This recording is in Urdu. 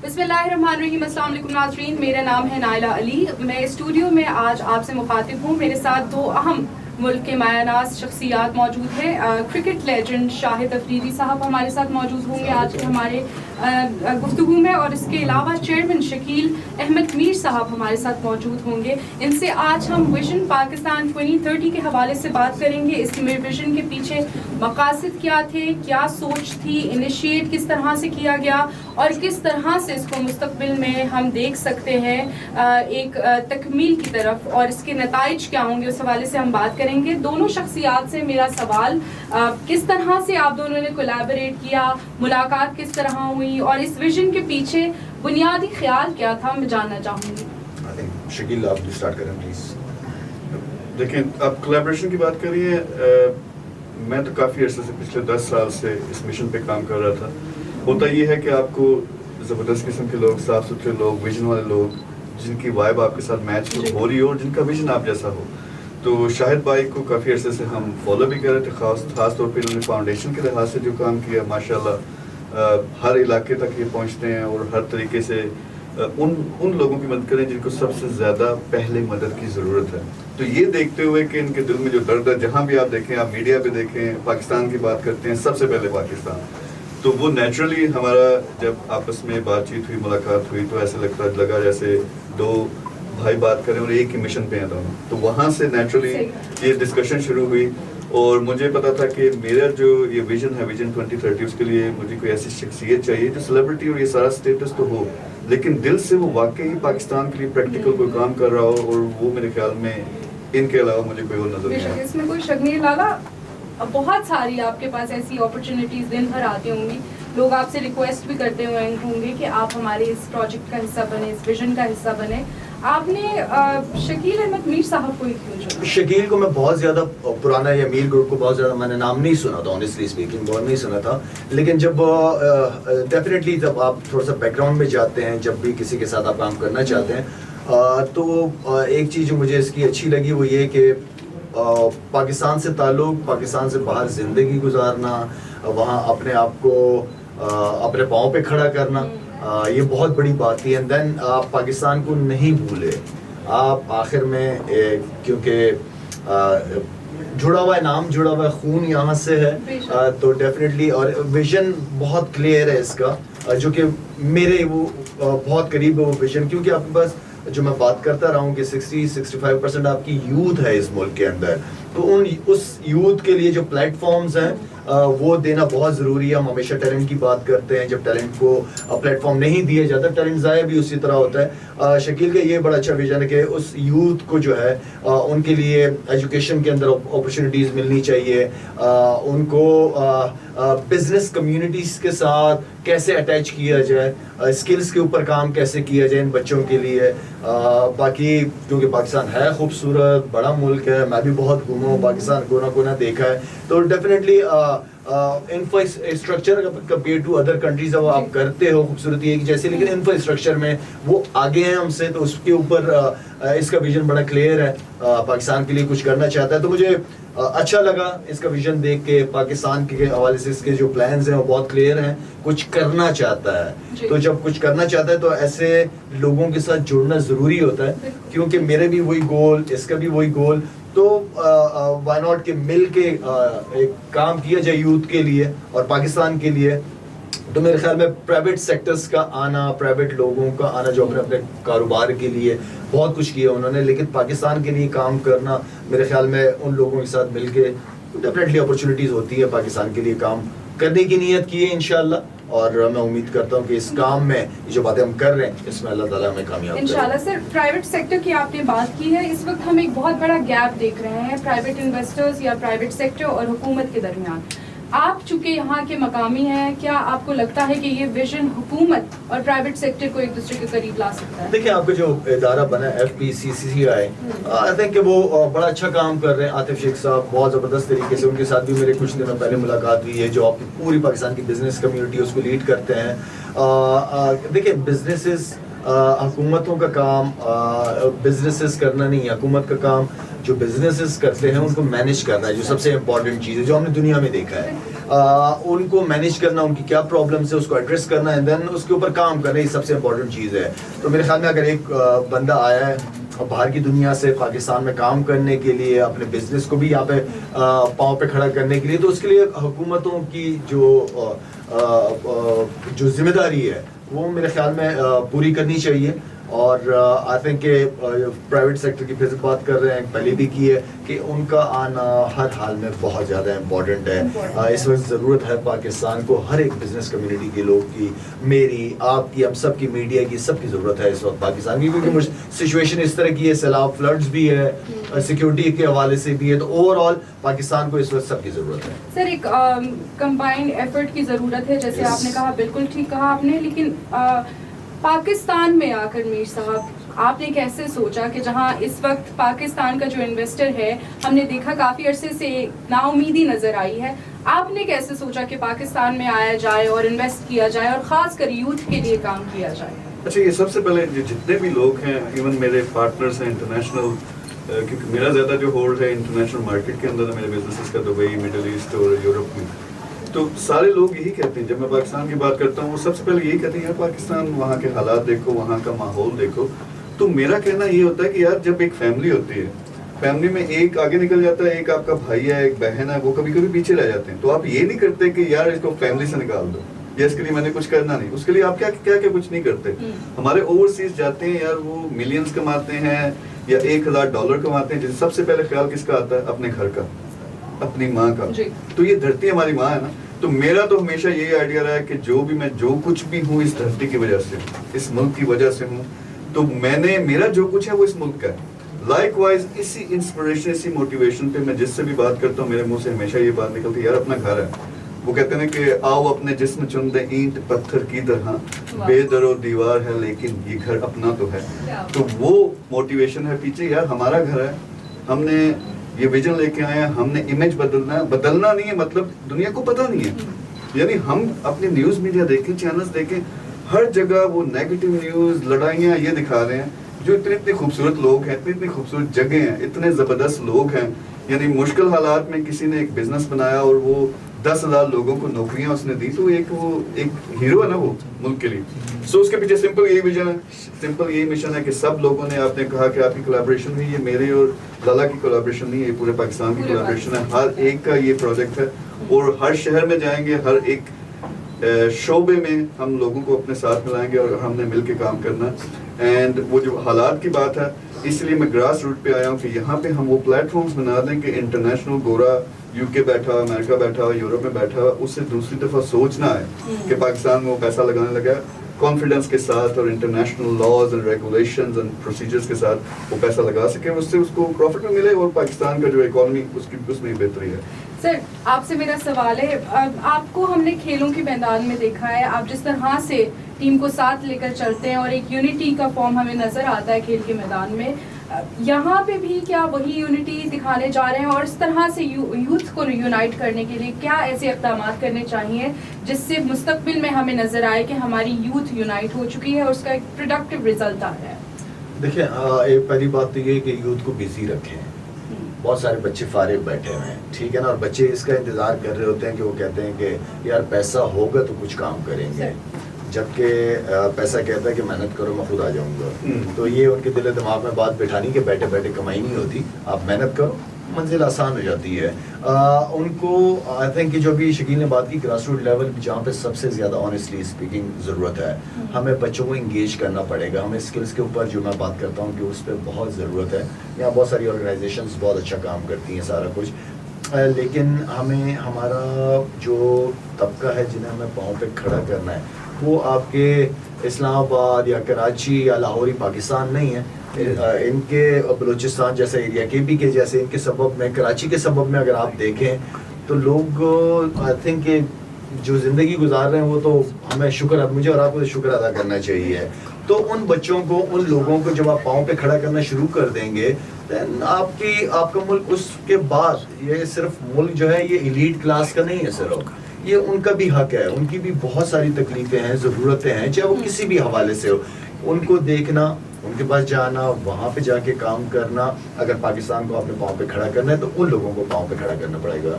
بسم اللہ الرحمن الرحیم. السلام علیکم ناظرین, میرا نام ہے نائلہ علی. میں اسٹوڈیو میں آج آپ سے مخاطب ہوں. میرے ساتھ دو اہم ملک کے مایہ ناز شخصیات موجود ہیں. کرکٹ لیجنڈ شاہد افریدی صاحب ہمارے ساتھ موجود ہوں گے آج کے ہمارے گفتگو میں, اور اس کے علاوہ چیئرمین شکیل احمد میر صاحب ہمارے ساتھ موجود ہوں گے. ان سے آج ہم ویژن پاکستان 2030 کے حوالے سے بات کریں گے. اس میں ویژن کے پیچھے مقاصد کیا تھے, کیا سوچ تھی, انیشیٹ کس طرح سے کیا گیا, اور کس طرح سے اس کو مستقبل میں ہم دیکھ سکتے ہیں ایک تکمیل کی طرف, اور اس کے نتائج کیا ہوں گے, اس حوالے سے ہم بات کریں گے. دونوں شخصیات سے میرا سوال, کس طرح سے آپ دونوں نے کولیبریٹ کیا, ملاقات کس طرح ہوئی, اور اس ویژن کے پیچھے بنیادی خیال کیا تھا, میں جاننا چاہوں گی. شکیل آپ اسٹارٹ کریں پلیز. دیکھیں, آپ کولیبریشن کی بات کریے. میں تو کافی عرصے سے پچھلے 10 سال سے اس مشن پہ کام کر رہا تھا. ہوتا یہ ہے کہ آپ کو زبردست قسم کے لوگ, صاف ستھرے لوگ, ویژن والے لوگ, جن کی وائب آپ کے ساتھ میچ ہو رہی ہو اور جن کا ویژن آپ جیسا ہو. تو شاہد بھائی کو کافی عرصے سے ہم فالو بھی کر رہے تھے, خاص طور پہ انہوں نے فاؤنڈیشن کے لحاظ سے جو کام کیا, ماشاءاللہ ہر علاقے تک یہ پہنچتے ہیں اور ہر طریقے سے ان لوگوں کی مدد کریں جن کو سب سے زیادہ پہلے مدد کی ضرورت ہے. تو یہ دیکھتے ہوئے کہ ان کے دل میں جو درد ہے, جہاں بھی آپ دیکھیں, آپ میڈیا پہ دیکھیں, پاکستان کی بات کرتے ہیں, سب سے پہلے پاکستان. تو وہ نیچرلی ہمارا جب آپس میں بات چیت ہوئی, ملاقات ہوئی, تو ایسے لگا جیسے دو بھائی بات کریں اور ایک ہی مشن پہ ہیں دونوں. تو وہاں سے نیچرلی یہ ڈسکشن شروع ہوئی, اور مجھے پتا تھا کہ میرا جو یہ ویژن ہے, ویژن 2030, اس کے لیے مجھے کوئی ایسی شخصیت چاہیے جو سیلیبریٹی اور یہ سارا اسٹیٹس تو ہو, لیکن دل سے وہ واقعی پاکستان کے لیے پریکٹیکل کوئی کام کر رہا ہو. اور وہ میرے خیال میں ان کے علاوہ مجھے کوئی اور نظر نہیں آیا. اس میں کوئی شک نہیں. لالا, بہت ساری آپ کے پاس ایسی اپرچونیٹیز دن بھر آتی ہوں گی, لوگ آپ سے ریکویسٹ بھی کرتے ہوئے ہوں گے کہ آپ ہمارے اس پروجیکٹ کا حصہ بنے, اس ویژن کا حصہ بنے. آپ نے شکیل احمد میر صاحب کو کیوں چنا؟ شکیل کو میں بہت زیادہ پرانا, یا میر گروپ کو بہت زیادہ میں نے نام نہیں سنا تھا, آنیسٹلی اسپیکنگ بہت نہیں سنا تھا. لیکن جب ڈیفینیٹلی جب آپ تھوڑا سا بیک گراؤنڈ میں جاتے ہیں, جب بھی کسی کے ساتھ آپ کام کرنا چاہتے ہیں, تو ایک چیز جو مجھے اس کی اچھی لگی وہ یہ کہ پاکستان سے تعلق, پاکستان سے باہر زندگی گزارنا, وہاں اپنے آپ کو اپنے پاؤں پہ کھڑا کرنا, یہ بہت بڑی بات تھی. اینڈ دین آپ پاکستان کو نہیں بھولے. آپ آخر میں کیونکہ جڑا ہوا ہے, نام جڑا ہوا ہے, خون یہاں سے ہے, تو ڈیفینیٹلی, اور ویژن بہت کلیئر ہے اس کا, جو کہ میرے وہ بہت قریب ہے وہ ویژن. کیونکہ آپ کے پاس جو میں بات کرتا رہا ہوں کہ 60-65% آپ کی یوتھ ہے اس ملک کے اندر, تو اس یوتھ کے لیے جو پلیٹ فارمز ہیں وہ دینا بہت ضروری ہے. ہم ہمیشہ ٹیلنٹ کی بات کرتے ہیں, جب ٹیلنٹ کو پلیٹ فارم نہیں دیا جاتا, ٹیلنٹ ضائع بھی اسی طرح ہوتا ہے. شکیل کا یہ بڑا اچھا ویژن ہے کہ اس یوتھ کو جو ہے ان کے لیے ایجوکیشن کے اندر اپرچونیٹیز ملنی چاہیے, ان کو بزنس کمیونٹیز کے ساتھ کیسے اٹیچ کیا جائے, اسکلز کے اوپر کام کیسے کیا جائے ان بچوں کے لیے. باقی کیونکہ پاکستان ہے خوبصورت, بڑا ملک ہے, میں بھی بہت گھوما ہوں, پاکستان کونا کونا دیکھا ہے, تو definitely infrastructure compare to other countries وہ آپ کرتے ہو, خوبصورتی ایک جیسی, لیکن انفراسٹرکچر میں وہ آگے ہیں ہم سے, تو اس کے اوپر اس کا ویژن بڑا کلیئر ہے, پاکستان کے لیے کچھ کرنا چاہتا ہے. تو مجھے اچھا لگا اس کا ویژن دیکھ کے. پاکستان کے حوالے سے اس کے جو پلانز ہیں وہ بہت کلیئر ہیں, کچھ کرنا چاہتا ہے. تو جب کچھ کرنا چاہتا ہے تو ایسے لوگوں کے ساتھ جڑنا ضروری ہوتا ہے, کیونکہ میرے بھی وہی گول, اس کا بھی وہی گول, تو وائی ناٹ کہ مل کے ایک کام کیا جائے یوتھ کے لیے اور پاکستان کے لیے. تو میرے خیال میں پرائیویٹ سیکٹرز کا آنا, پرائیویٹ لوگوں کا آنا جو اپنے اپنے کاروبار کے لیے بہت کچھ کیا انہوں نے, لیکن پاکستان کے لیے کام کرنا, میرے خیال میں ان لوگوں کے ساتھ مل کے ڈیفینیٹلی اپرچونیٹیز ہوتی ہے. پاکستان کے لیے کام کرنے کی نیت کی ہے انشاءاللہ, اور میں امید کرتا ہوں کہ اس کام میں جو باتیں ہم کر رہے ہیں اس میں اللہ تعالیٰ ہمیں کامیاب کرے انشاءاللہ. سر, پرائیویٹ سیکٹر کی آپ نے بات کی ہے, اس وقت ہم ایک بہت بڑا گیپ دیکھ رہے ہیں پرائیویٹ انویسٹرز یا پرائیویٹ سیکٹر اور حکومت کے درمیان. آپ چونکہ یہاں کے مقامی ہیں, کیا آپ کو لگتا ہے کہ یہ ویژن حکومت اور پرائیویٹ سیکٹر کو ایک دوسرے کے قریب لا سکتا ہے؟ دیکھیں, آپ کا جو ادارہ بنا ہے FPCCI, آئی تھنک کہ وہ بڑا اچھا کام کر رہے ہیں. عاطف شیخ صاحب بہت زبردست طریقے سے, ان کے ساتھ بھی میرے کچھ دنوں پہلے ملاقات ہوئی ہے, جو آپ کی پوری پاکستان کی بزنس کمیونٹی اس کو لیڈ کرتے ہیں. دیکھیں, بزنسز, حکومتوں کا کام بزنسز کرنا نہیں ہے, حکومت کا کام جو بزنسز کرتے ہیں ان کو مینیج کرنا ہے, جو سب سے امپورٹنٹ چیز ہے جو ہم نے دنیا میں دیکھا ہے. ان کو مینیج کرنا, ان کی کیا پرابلمس ہے اس کو ایڈریس کرنا, اینڈ دین اس کے اوپر کام کرنا, یہ سب سے امپورٹنٹ چیز ہے. تو میرے خیال میں اگر ایک بندہ آیا ہے باہر کی دنیا سے پاکستان میں کام کرنے کے لیے, اپنے بزنس کو بھی یہاں پہ پاؤں پہ کھڑا کرنے کے لیے, تو اس کے لیے حکومتوں کی جو ذمہ داری ہے وہ میرے خیال میں پوری کرنی چاہیے. اور آئی تھنک کہ پرائیویٹ سیکٹر کی پھر سے بات کر رہے ہیں, پہلے بھی کی ہے کہ ان کا آنا ہر حال میں بہت زیادہ امپورٹنٹ ہے. اس وقت ضرورت ہے پاکستان کو ہر ایک بزنس کمیونٹی کے لوگ کی, میری, آپ کی, ہم سب کی, میڈیا کی, سب کی ضرورت ہے اس وقت پاکستان کی, کیونکہ سچویشن اس طرح کی ہے, سیلاب, فلڈز بھی ہے, سیکیورٹی کے حوالے سے بھی ہے, تو اوور آل پاکستان کو اس وقت سب کی ضرورت ہے. سر ایک کمبائنڈ ایفرٹ کی ضرورت ہے, جیسے آپ نے کہا, بالکل ٹھیک کہا آپ نے. لیکن پاکستان میں آ کر میر صاحب آپ نے کیسے سوچا کہ جہاں اس وقت پاکستان کا جو انویسٹر ہے, ہم نے دیکھا کافی عرصے سے نا امیدی نظر آئی ہے, آپ نے کیسے سوچا کہ پاکستان میں آیا جائے اور انویسٹ کیا جائے اور خاص کر یوتھ کے لیے کام کیا جائے؟ اچھا, یہ سب سے پہلے جتنے بھی لوگ ہیں, ایون میرے پارٹنرز ہیں انٹرنیشنل, کیونکہ میرا زیادہ جو ہولڈ ہے انٹرنیشنل مارکیٹ کے اندر ہے میرے بزنس کا, دبئی, مڈل ایسٹ اور یورپ میں, تو سارے لوگ یہی کہتے ہیں, جب میں پاکستان کی بات کرتا ہوں وہ سب سے پہلے یہی کہتے ہیں یار پاکستان, وہاں کے حالات دیکھو, وہاں کا ماحول دیکھو. تو میرا کہنا یہ ہوتا ہے کہ یار جب ایک فیملی ہوتی ہے, فیملی میں ایک آگے نکل جاتا ہے, ایک آپ کا بھائی ہے, ایک بہن ہے, وہ کبھی کبھی پیچھے رہ جاتے ہیں, تو آپ یہ نہیں کرتے کہ یار اس کو فیملی سے نکال دو, یا اس کے لیے میں نے کچھ کرنا نہیں, اس کے لیے آپ کیا کچھ نہیں کرتے. ہمارے اوورسیز جاتے ہیں یار, وہ ملینز کماتے ہیں یا $1,000 کماتے ہیں, جیسے سب سے پہلے خیال کس کا آتا ہے, اپنے گھر کا, اپنی ماں کا. تو یہ دھرتی ہماری ماں ہے نا. تو میرا تو ہمیشہ یہی آئیڈیا رہا ہے کہ جو کچھ بھی ہوں اس دھرتی کی وجہ سے, اس ملک کی وجہ سے ہوں, تو میرا جو کچھ ہے وہ اس ملک کا ہے. لائک وائز اسی انسپریشن, اسی موٹیویشن پہ میں جس سے بھی بات کرتا ہوں, میرے منہ سے ہمیشہ یہ بات نکلتی ہے یار اپنا گھر ہے. وہ کہتے ہیں کہ آؤ اپنے جسم چن دیں اینٹ پتھر کی طرح, بے در و دیوار ہے لیکن یہ گھر اپنا تو ہے. تو وہ موٹیویشن ہے پیچھے, یار ہمارا گھر ہے, ہم نے یہ ویژن لے کے آئے ہیں, ہم نے امیج بدلنا نہیں ہے, مطلب دنیا کو پتہ نہیں ہے. یعنی ہم اپنے نیوز میڈیا دیکھیں, چینلز دیکھیں, ہر جگہ وہ نیگیٹو نیوز, لڑائیاں یہ دکھا رہے ہیں, جو اتنے خوبصورت لوگ ہیں, اتنی خوبصورت جگہیں ہیں, اتنے زبردست لوگ ہیں. یعنی مشکل حالات میں کسی نے ایک بزنس بنایا اور وہ 10,000 لوگوں کو نوکریاں اس نے دی, تو ایک ہیرو ہے نا وہ ملک کے لیے. سو اس کے پیچھے سمپل یہی ویژن ہے, سمپل یہی مشن ہے کہ سب لوگوں نے, آپ نے کہا کہ آپ کی کولیبریشن ہوئی, یہ میرے اور لالا کی کولیبریشن نہیں ہے, یہ پورے پاکستان کی کولیبریشن ہے. ہر ایک کا یہ پروجیکٹ ہے, اور ہر شہر میں جائیں گے, ہر ایک شعبے میں ہم لوگوں کو اپنے ساتھ ملائیں گے, اور ہم نے مل کے کام کرنا. اینڈ وہ جو حالات کی بات ہے, اس لیے میں گراس روٹ پہ آیا ہوں کہ یہاں پہ ہم وہ پلیٹ فارمز بنا دیں کہ انٹرنیشنل گورا UK بیٹھا ہوا, امریکہ بیٹھا ہوا, یورپ میں بیٹھا ہوا, اس سے دوسری دفعہ سوچنا ہے کہ پاکستان میں وہ پیسہ لگانے لگا, کانفیڈنس کے ساتھ اور international laws and regulations and procedures کے ساتھ وہ پیسہ لگا سکے, اس سے اس کو پروفٹ بھی ملے, اور پاکستان کا جو اکانومی اس میں بہتری ہے. سر آپ سے میرا سوال ہے, آپ کو ہم نے کھیلوں کے میدان میں دیکھا ہے, آپ جس طرح سے ٹیم کو ساتھ لے کر چلتے ہیں اور ایک یونٹی کا فارم ہمیں نظر آتا ہے کھیل کے میدان میں, یہاں پہ بھی کیا وہی یونٹی دکھانے جا رہے ہیں, اور اس طرح سے یوتھ کو یونائٹ کرنے کے لیے کیا ایسے اقدامات کرنے چاہیے جس سے مستقبل میں ہمیں نظر آئے کہ ہماری یوتھ یونائٹ ہو چکی ہے اور اس کا ایک پروڈکٹیو رزلٹ آ رہا ہے؟ دیکھیں, ایک پہلی بات تو یہ ہے کہ یوتھ کو بزی رکھیں. بہت سارے بچے فارغ بیٹھے ہوئے ہیں, ٹھیک ہے نا, اور بچے اس کا انتظار کر رہے ہوتے ہیں کہ وہ کہتے ہیں کہ یار پیسہ ہوگا تو کچھ کام کریں گے, جبکہ پیسہ کہتا ہے کہ محنت کرو میں خود آ جاؤں گا. تو یہ ان کے دل و دماغ میں بات بٹھانی کہ بیٹھے بیٹھے کمائی نہیں ہوتی, آپ محنت کرو, منزل آسان ہو جاتی ہے. ان کو آئی تھنک کہ جو بھی شکیل نے بات کی, گراس روٹ لیول جہاں پہ سب سے زیادہ آنیسٹلی اسپیکنگ ضرورت ہے, ہمیں بچوں کو انگیج کرنا پڑے گا. ہمیں اسکلس کے اوپر جو میں بات کرتا ہوں کہ اس پہ بہت ضرورت ہے. یہاں بہت ساری آرگنائزیشنز بہت اچھا کام کرتی ہیں سارا کچھ, لیکن ہمیں ہمارا جو طبقہ ہے جنہیں ہمیں پاؤں پہ کھڑا کرنا ہے, وہ آپ کے اسلام آباد یا کراچی یا لاہوری پاکستان نہیں ہے. ان کے بلوچستان جیسے ایریا, KB کے جیسے ان کے سبب میں, کراچی کے سبب میں اگر آپ دیکھیں تو لوگ آئی تھنک کہ جو زندگی گزار رہے ہیں وہ تو ہمیں مجھے اور آپ کو شکر ادا کرنا چاہیے. تو ان بچوں کو, ان لوگوں کو جب آپ پاؤں پہ کھڑا کرنا شروع کر دیں گے, دین آپ کا ملک, اس کے بعد یہ صرف ملک جو ہے یہ ایلیٹ کلاس کا نہیں ہے صرف, یہ ان کا بھی حق ہے, ان کی بھی بہت ساری تکلیفیں ہیں, ضرورتیں ہیں, چاہے وہ کسی بھی حوالے سے ہو. ان کو دیکھنا, ان کے پاس جانا, وہاں پہ جا کے کام کرنا. اگر پاکستان کو اپنے پاؤں پہ کھڑا کرنا ہے تو ان لوگوں کو پاؤں پہ کھڑا کرنا پڑے گا.